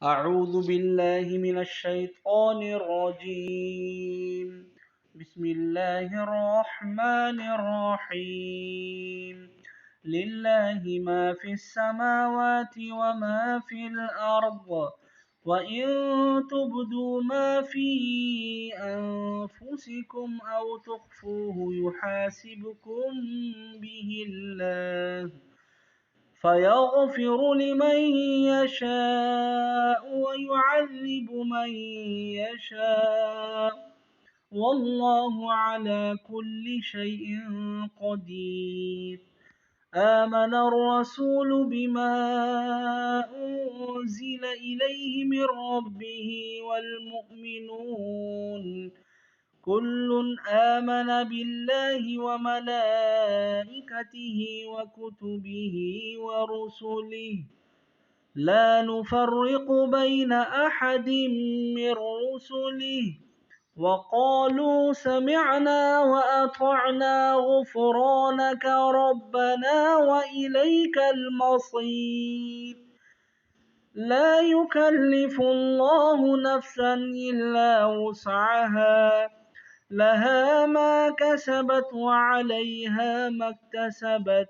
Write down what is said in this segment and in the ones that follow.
أعوذ بالله من الشيطان الرجيم. بسم الله الرحمن الرحيم. لله ما في السماوات وما في الأرض، وإن تبدوا ما في أنفسكم أو تخفوه يحاسبكم به الله، فيغفر لمن يشاء ويعذب من يشاء، والله على كل شيء قدير. آمن الرسول بما أنزل إليه من ربه والمؤمنون كل آمن بالله وملائكته وكتبه ورسله لا نفرق بين أحد من رسله، وقالوا سمعنا وأطعنا غفرانك ربنا وإليك المصير. لا يكلف الله نفسا إلا وسعها، لها ما كسبت وعليها ما اكتسبت.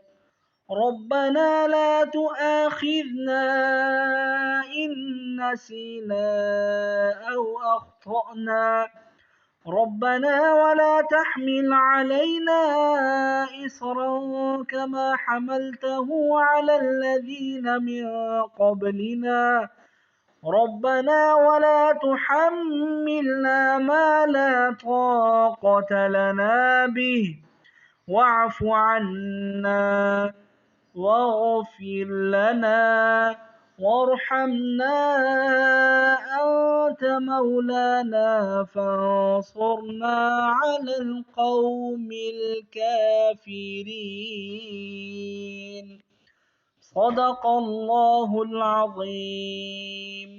ربنا لا تؤاخذنا إن نسينا أو أخطأنا، ربنا ولا تحمل علينا إصرا كما حملته على الذين من قبلنا، ربنا ولا تحملنا ما لا طاقة لنا به، واعف عنا واغفر لنا وارحمنا، أنت مولانا فانصرنا على القوم الكافرين. صدق الله العظيم.